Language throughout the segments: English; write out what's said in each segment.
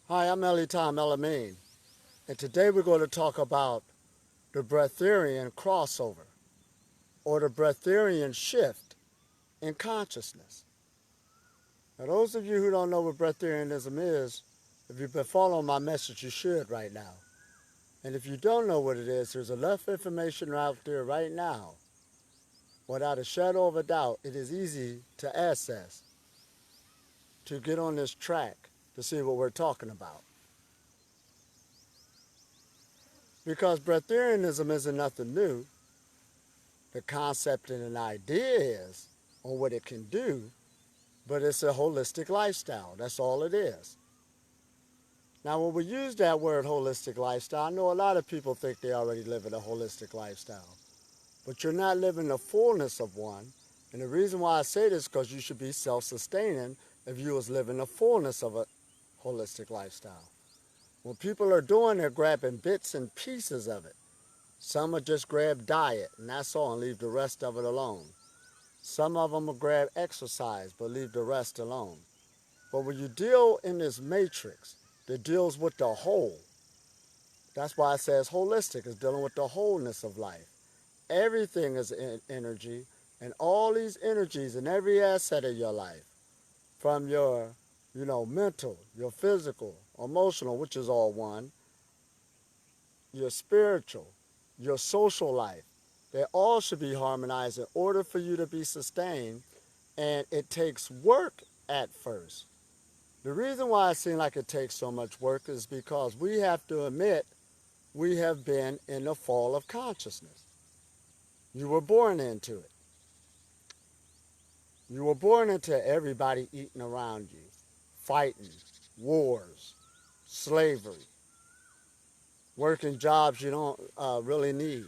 Hi, I'm Ellie Tom Elamine, and today we're going to talk about the Breatharian crossover, or the Breatharian shift in consciousness. Now, those of you who don't know what Breatharianism is, if you've been following my message, you should right now. And if you don't know what it is, there's enough information out there right now, without a shadow of a doubt, it is easy to access to get on this track to see what we're talking about. Because Breatharianism isn't nothing new. The concept and an idea is on what it can do, but it's a holistic lifestyle. That's all it is. Now, when we use that word holistic lifestyle, I know a lot of people think they already live in a holistic lifestyle, but you're not living the fullness of one. And the reason why I say this is because you should be self-sustaining if you was living the fullness of a holistic lifestyle. What people are doing, they're grabbing bits and pieces of it. Some will just grab diet, and that's all, and leave the rest of it alone. Some of them will grab exercise, but leave the rest alone. But when you deal in this matrix that deals with the whole, that's why it says holistic, it's dealing with the wholeness of life. Everything is energy, and all these energies in every asset of your life, from your, mental, your physical, emotional, which is all one, your spiritual, your social life, they all should be harmonized in order for you to be sustained. And it takes work at first. The reason why it seems like it takes so much work is because we have to admit we have been in the fall of consciousness. You were born into it. You were born into everybody eating around you, fighting, wars, slavery, working jobs you don't really need,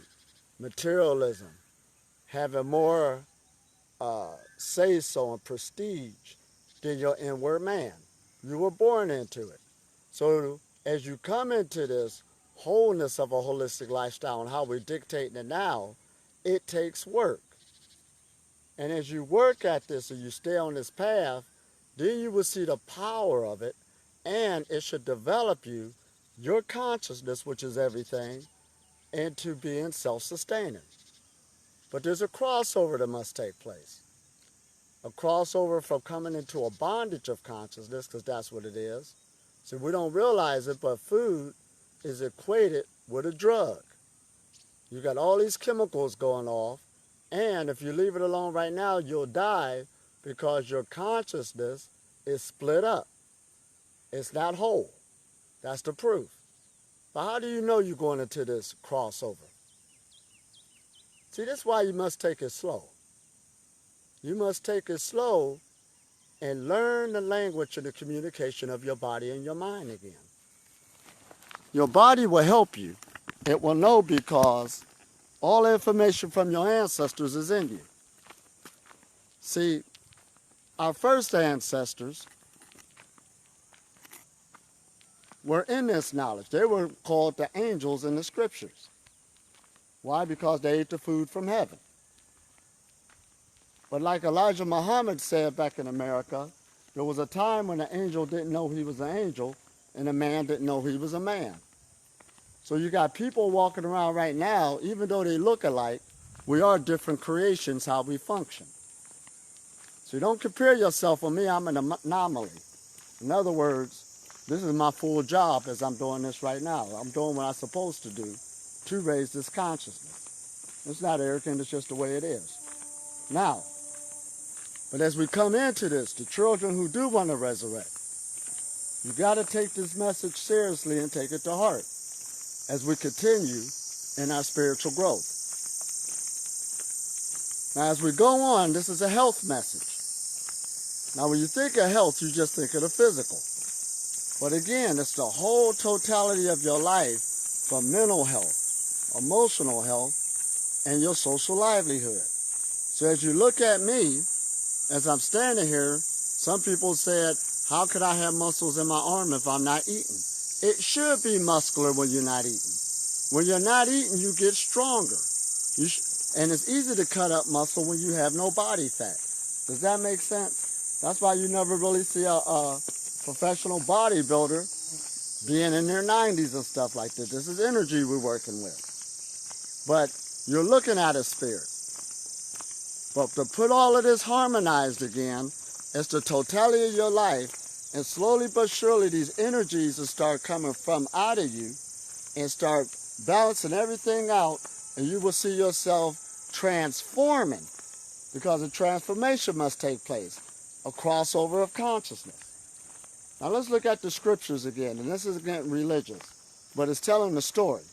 materialism, having more say-so and prestige than your inward man. You were born into it. So as you come into this wholeness of a holistic lifestyle and how we're dictating it now, it takes work. And as you work at this and you stay on this path, then you will see the power of it, and it should develop you, your consciousness, which is everything, into being self-sustaining. But there's a crossover that must take place. A crossover from coming into a bondage of consciousness, because that's what it is. So we don't realize it, but food is equated with a drug. You got all these chemicals going off, and if you leave it alone right now, you'll die because your consciousness is split up. It's not whole. That's the proof. But how do you know you're going into this crossover? See, that's why you must take it slow. You must take it slow and learn the language and the communication of your body and your mind again. Your body will help you. It will know because all the information from your ancestors is in you. See, our first ancestors were in this knowledge. They were called the angels in the scriptures. Why? Because they ate the food from heaven. But like Elijah Muhammad said back in America, there was a time when the angel didn't know he was an angel and the man didn't know he was a man. So you got people walking around right now, even though they look alike, we are different creations how we function. So don't compare yourself with me, I'm an anomaly. In other words, this is my full job as I'm doing this right now. I'm doing what I'm supposed to do to raise this consciousness. It's not arrogant, it's just the way it is. Now, but as we come into this, the children who do want to resurrect, you got to take this message seriously and take it to heart as we continue in our spiritual growth. Now, as we go on, this is a health message. Now, when you think of health, you just think of the physical. But again, it's the whole totality of your life, from mental health, emotional health, and your social livelihood. So as you look at me, as I'm standing here, some people said, how could I have muscles in my arm if I'm not eating? It should be muscular when you're not eating. When you're not eating, you get stronger. And it's easy to cut up muscle when you have no body fat. Does that make sense? That's why you never really see a professional bodybuilder being in their 90s and stuff like this. This is energy we're working with. But you're looking at a spirit. But to put all of this harmonized again, it's the totality of your life, and slowly but surely these energies will start coming from out of you and start balancing everything out, and you will see yourself transforming, because a transformation must take place, a crossover of consciousness. Now let's look at the scriptures again, and this is again religious, but it's telling the story.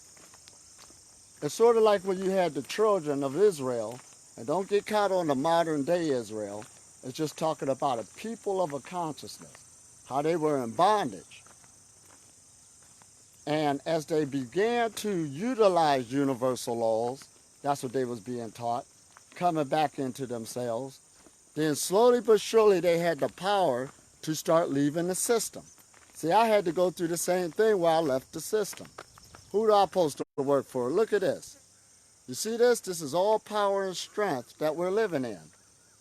It's sort of like when you had the children of Israel, and don't get caught on the modern day Israel. It's just talking about a people of a consciousness, how they were in bondage. And as they began to utilize universal laws, that's what they was being taught, coming back into themselves, then slowly but surely they had the power to start leaving the system. See, I had to go through the same thing while I left the system. Who do I supposed to work for? Look at this. You see this? This is all power and strength that we're living in.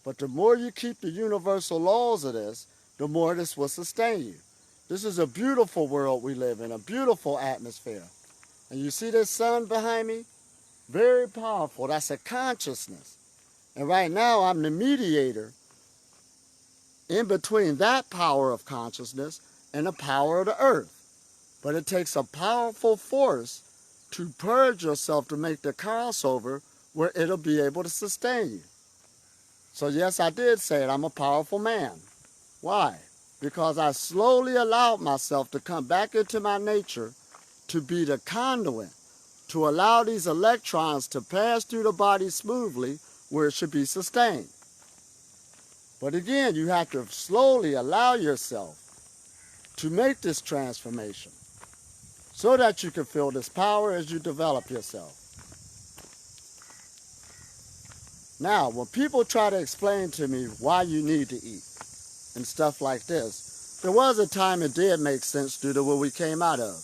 But the more you keep the universal laws of this, the more this will sustain you. This is a beautiful world we live in, a beautiful atmosphere. And you see this sun behind me? Very powerful. That's a consciousness. And right now I'm the mediator in between that power of consciousness and the power of the earth. But it takes a powerful force to purge yourself to make the crossover where it'll be able to sustain you. So yes, I did say it. I'm a powerful man. Why? Because I slowly allowed myself to come back into my nature to be the conduit, to allow these electrons to pass through the body smoothly where it should be sustained. But again, you have to slowly allow yourself to make this transformation so that you can feel this power as you develop yourself. Now, when people try to explain to me why you need to eat and stuff like this, there was a time it did make sense due to where we came out of,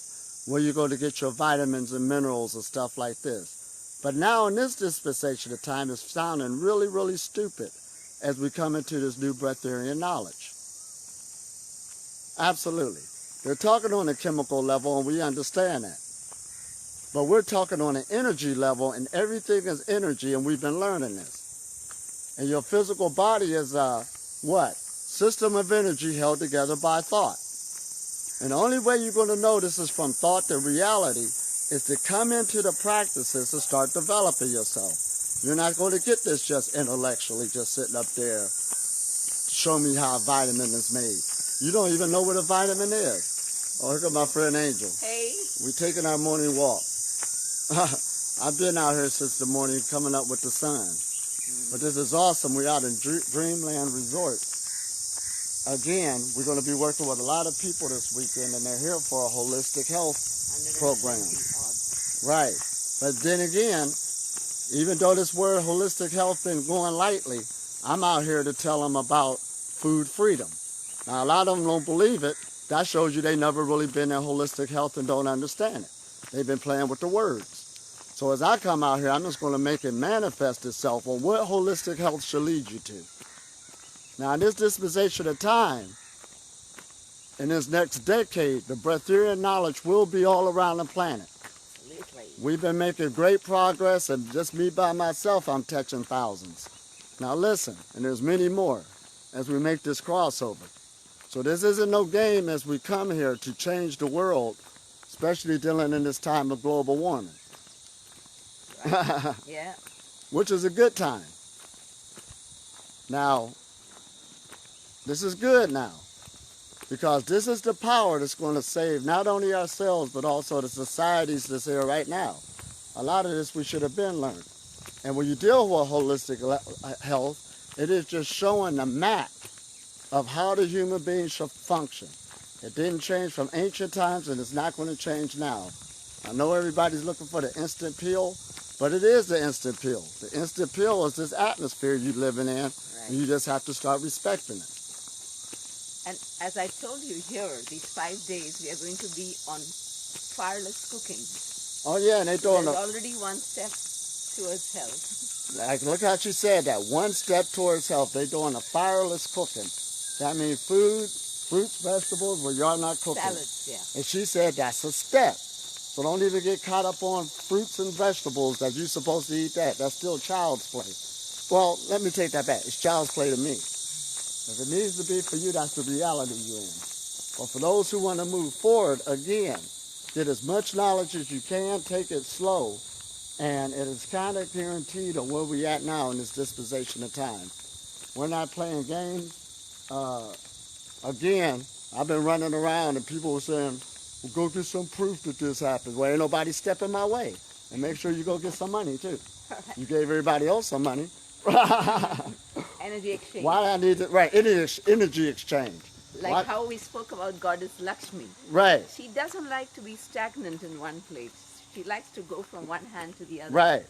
where you're going to get your vitamins and minerals and stuff like this. But now in this dispensation of time, it's sounding really, really stupid as we come into this new Breatharian knowledge. Absolutely. They're talking on a chemical level, and we understand that. But we're talking on an energy level, and everything is energy, and we've been learning this. And your physical body is what? System of energy held together by thought. And the only way you're going to know this is from thought to reality is to come into the practices and start developing yourself. You're not going to get this just intellectually, just sitting up there, show me how a vitamin is made. You don't even know what a vitamin is. Oh, here comes my friend Angel. Hey. We're taking our morning walk. I've been out here since the morning coming up with the sun. But this is awesome. We're out in Dreamland Resort. Again, we're going to be working with a lot of people this weekend, and they're here for a holistic health program. Right. But then again, even though this word holistic health been going lightly, I'm out here to tell them about food freedom. Now, a lot of them don't believe it. That shows you they never really been in holistic health and don't understand it. They've been playing with the words. So as I come out here, I'm just going to make it manifest itself on what holistic health should lead you to. Now, in this dispensation of time, in this next decade, the Breatharian knowledge will be all around the planet. We've been making great progress, and just me by myself, I'm touching thousands. Now listen, and there's many more as we make this crossover. So this isn't no game as we come here to change the world, especially dealing in this time of global warming. Right. Yeah. Which is a good time. Now, this is good now, because this is the power that's going to save not only ourselves, but also the societies that's here right now. A lot of this we should have been learned. And when you deal with holistic health, it is just showing the map of how the human being should function. It didn't change from ancient times, and it's not going to change now. I know everybody's looking for the instant pill, but it is the instant pill. The instant pill is this atmosphere you're living in, right, and you just have to start respecting it. And as I told you here, these 5 days, we are going to be on fireless cooking. Oh yeah, and they're doing already one step towards health. Like, look how she said that, one step towards health. They're doing a fireless cooking. That means food fruits, vegetables, well, you're not cooking. Salads, yeah. And she said that's a step. So don't even get caught up on fruits and vegetables that you're supposed to eat that. That's still child's play. Well, let me take that back. It's child's play to me. If it needs to be for you, that's the reality you're in. But for those who want to move forward, again, get as much knowledge as you can, take it slow, and it is kind of guaranteed on where we at now in this dispensation of time. We're not playing games. Again, I've been running around and people were saying, well, go get some proof that this happened. Well, ain't nobody stepping my way. And make sure you go get some money, too. You gave everybody else some money. Energy exchange. Why I need it? Right, energy exchange. Like What? how we spoke about Goddess Lakshmi. Right, She doesn't like to be stagnant in one place. She likes to go from one hand to the other. right.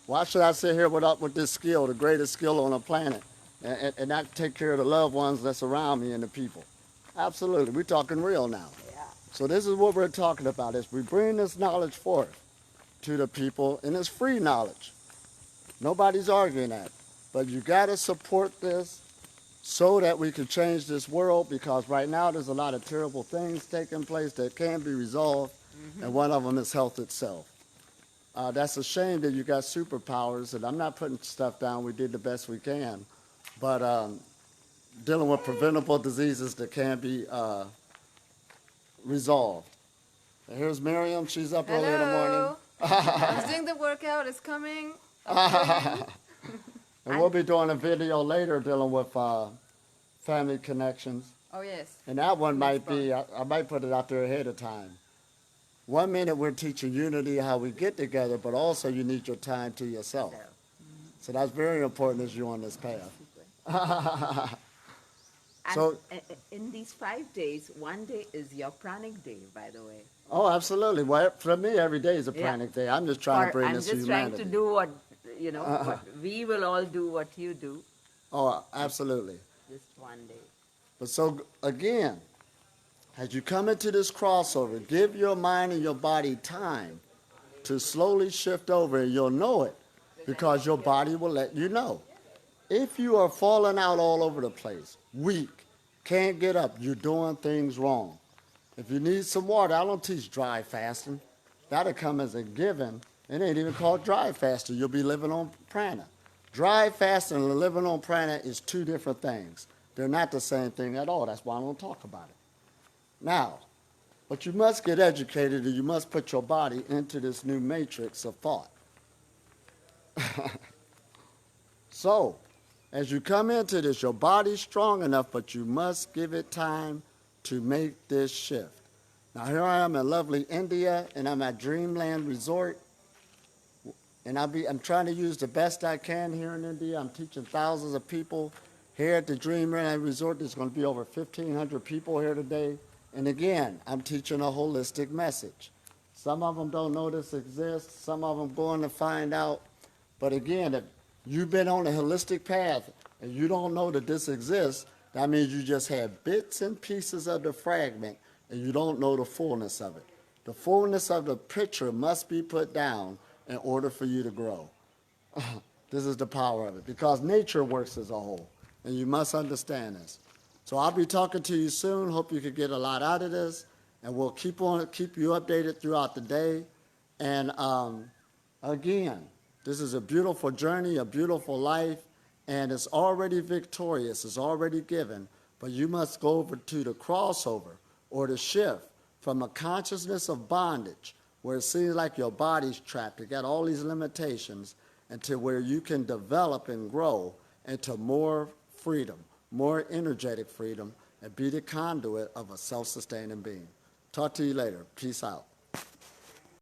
Why should I sit here with this skill, the greatest skill on the planet, and not take care of the loved ones that's around me and the people? Absolutely. We're talking real now. Yeah. So this is what we're talking about, is we bring this knowledge forth to the people, and it's free knowledge. Nobody's arguing that. But you got to support this so that we can change this world, because right now there's a lot of terrible things taking place that can be resolved, and one of them is health itself. That's a shame that you got superpowers, and I'm not putting stuff down. We did the best we can. But dealing with preventable diseases that can be resolved. And here's Miriam. She's up early in the morning. I was doing the workout. It's coming. And we'll be doing a video later dealing with family connections. Oh, yes. And that one might fun. be, I might put it out there ahead of time. 1 minute we're teaching unity, how we get together, but also you need your time to yourself. So that's very important as you're on this path. And So- in these 5 days, one day is your pranic day, by the way. Oh, absolutely. Well, for me, every day is a Yeah. pranic day. I'm just trying to bring I'm this just humanity. trying to do what, what we will all do what you do Oh, absolutely. this one day. But so, again, as you come into this crossover, give your mind and your body time to slowly shift over, and you'll know it because your body will let you know. If you are falling out all over the place, weak, can't get up, you're doing things wrong. If you need some water, I don't teach dry fasting. That'll come as a given. It ain't even called dry fasting. You'll be living on prana. Dry fasting and living on prana is two different things. They're not the same thing at all. That's why I don't talk about it. Now, but you must get educated, and you must put your body into this new matrix of thought. So, as you come into this, your body's strong enough, but you must give it time to make this shift. Now, here I am in lovely India, and I'm at Dreamland Resort. And I'm trying to use the best I can here in India. I'm teaching thousands of people here at the Dreamland Resort. There's going to be over 1,500 people here today. And again, I'm teaching a holistic message. Some of them don't know this exists. Some of them going to find out. But again, if you've been on a holistic path and you don't know that this exists, that means you just have bits and pieces of the fragment and you don't know the fullness of it. The fullness of the picture must be put down in order for you to grow. This is the power of it, because nature works as a whole, and you must understand this. So I'll be talking to you soon. Hope you can get a lot out of this, and we'll keep you updated throughout the day. And again, this is a beautiful journey, a beautiful life, and it's already victorious. It's already given, but you must go over to the crossover or the shift from a consciousness of bondage, where it seems like your body's trapped, you got all these limitations, into where you can develop and grow into more freedom, more energetic freedom, and be the conduit of a self-sustaining being. Talk to you later. Peace out.